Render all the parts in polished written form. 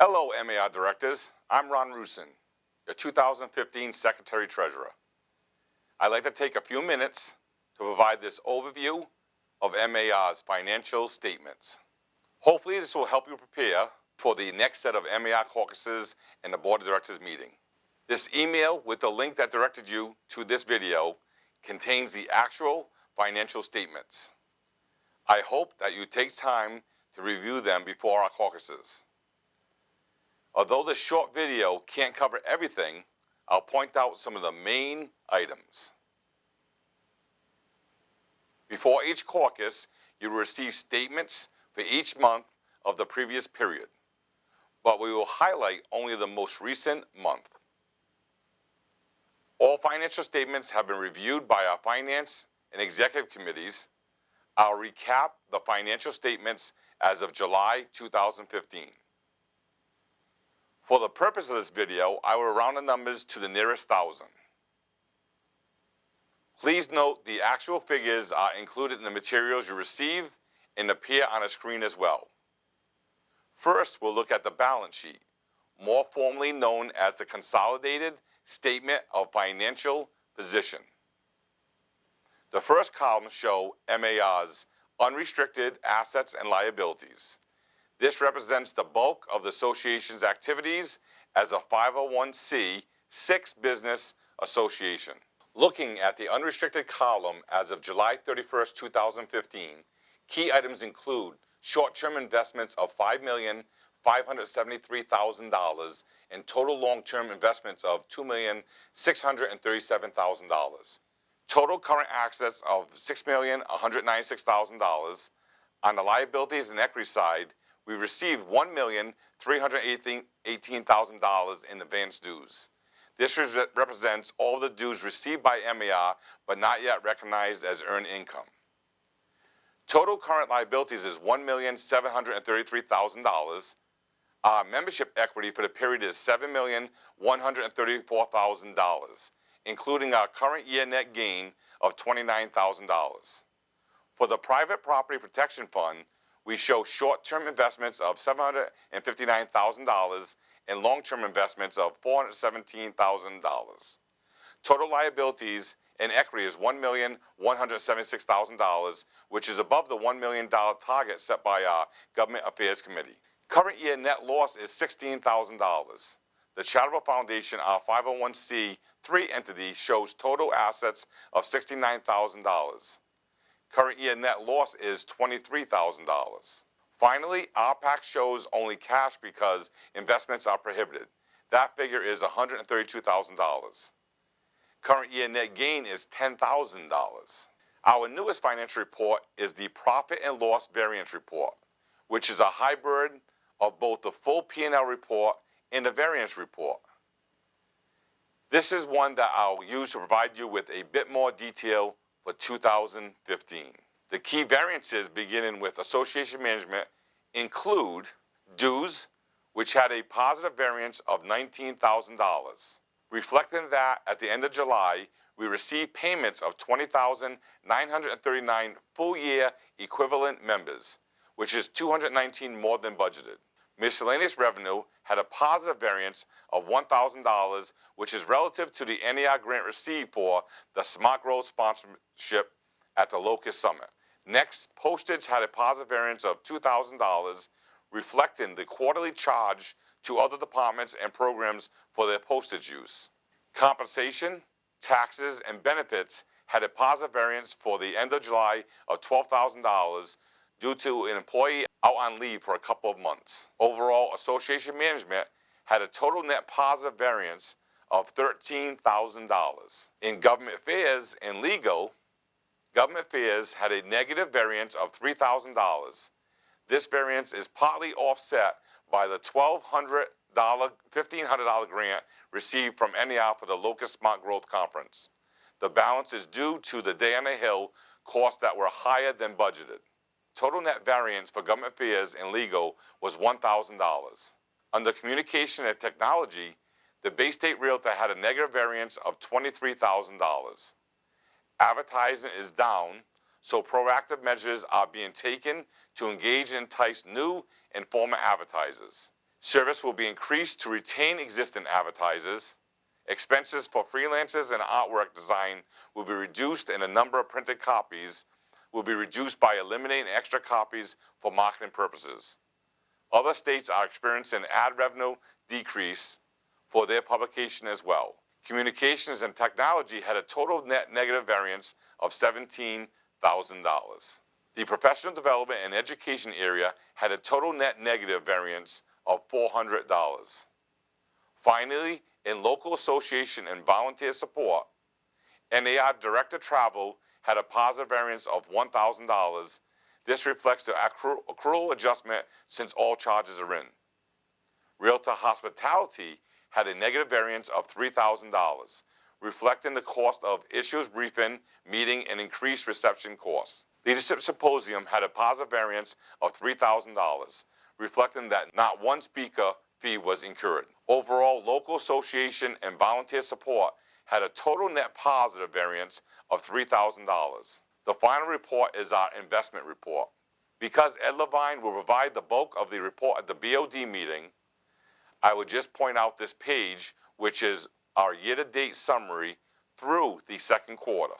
Hello, MAR directors. I'm Ron Rusin, your 2015 Secretary Treasurer. I'd like to take a few minutes to provide this overview of MAR's financial statements. Hopefully this will help you prepare for the next set of MAR caucuses and the Board of Directors meeting. This email with the link that directed you to this video contains the actual financial statements. I hope that you take time to review them before our caucuses. Although this short video can't cover everything, I'll point out some of the main items. Before each caucus, you will receive statements for each month of the previous period, but we will highlight only the most recent month. All financial statements have been reviewed by our finance and executive committees. I'll recap the financial statements as of July 2015. For the purpose of this video, I will round the numbers to the nearest thousand. Please note the actual figures are included in the materials you receive and appear on a screen as well. First, we'll look at the balance sheet, more formally known as the Consolidated Statement of Financial Position. The first column shows MAR's unrestricted assets and liabilities. This represents the bulk of the association's activities as a 501(c)(6) business association. Looking at the unrestricted column as of July 31st, 2015, key items include short-term investments of $5,573,000 and total long-term investments of $2,637,000. Total current assets of $6,196,000. On the liabilities and equity side, we received $1,318,000 in advance dues. This represents all the dues received by MAR but not yet recognized as earned income. Total current liabilities is $1,733,000. Our membership equity for the period is $7,134,000, including our current year net gain of $29,000. For the Private Property Protection Fund, we show short-term investments of $759,000 and long-term investments of $417,000. Total liabilities and equity is $1,176,000, which is above the $1 million target set by our Government Affairs Committee. Current year net loss is $16,000. The Charitable Foundation, our 501(c)(3) entity, shows total assets of $69,000. Current year net loss is $23,000. Finally, RPAC shows only cash because investments are prohibited. That figure is $132,000. Current year net gain is $10,000. Our newest financial report is the Profit and Loss Variance Report, which is a hybrid of both the full P&L report and the variance report. This is one that I'll use to provide you with a bit more detail for 2015. The key variances beginning with association management include dues, which had a positive variance of $19,000. Reflecting that at the end of July, we received payments of 20,939 full-year equivalent members, which is 219 more than budgeted. Miscellaneous revenue had a positive variance of $1,000, which is relative to the NER grant received for the Smart Growth sponsorship at the Locust Summit. Next, postage had a positive variance of $2,000, reflecting the quarterly charge to other departments and programs for their postage use. Compensation, taxes, and benefits had a positive variance for the end of July of $12,000 due to an employee out on leave for a couple of months. Overall, association management had a total net positive variance of $13,000. In government affairs and legal, government affairs had a negative variance of $3,000. This variance is partly offset by the $1,500 grant received from NER for the Locust Smart Growth Conference. The balance is due to the Day on the Hill costs that were higher than budgeted. Total net variance for government affairs and legal was $1,000. Under communication and technology, the Bay State Realtor had a negative variance of $23,000. Advertising is down, so proactive measures are being taken to engage and entice new and former advertisers. Service will be increased to retain existing advertisers. Expenses for freelancers and artwork design will be reduced, and the number of printed copies will be reduced by eliminating extra copies for marketing purposes. Other states are experiencing ad revenue decrease for their publication as well. Communications and technology had a total net negative variance of $17,000. The professional development and education area had a total net negative variance of $400. Finally, in local association and volunteer support, NAR Director Travel had a positive variance of $1,000. This reflects the accrual adjustment since all charges are in. Realtor Hospitality had a negative variance of $3,000, reflecting the cost of issues briefing, meeting, and increased reception costs. Leadership Symposium had a positive variance of $3,000, reflecting that not one speaker fee was incurred. Overall, local association and volunteer support had a total net positive variance of $3,000. The final report is our investment report. Because Ed Levine will provide the bulk of the report at the BOD meeting, I would just point out this page, which is our year-to-date summary through the second quarter.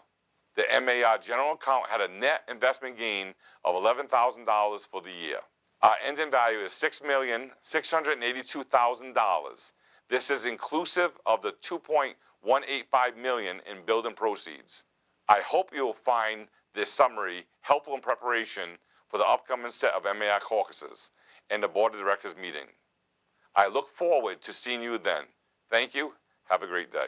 The MAR general account had a net investment gain of $11,000 for the year. Our ending value is $6,682,000. This is inclusive of the $2.185 million in building proceeds. I hope you'll find this summary helpful in preparation for the upcoming set of MAR caucuses and the Board of Directors meeting. I look forward to seeing you then. Thank you. Have a great day.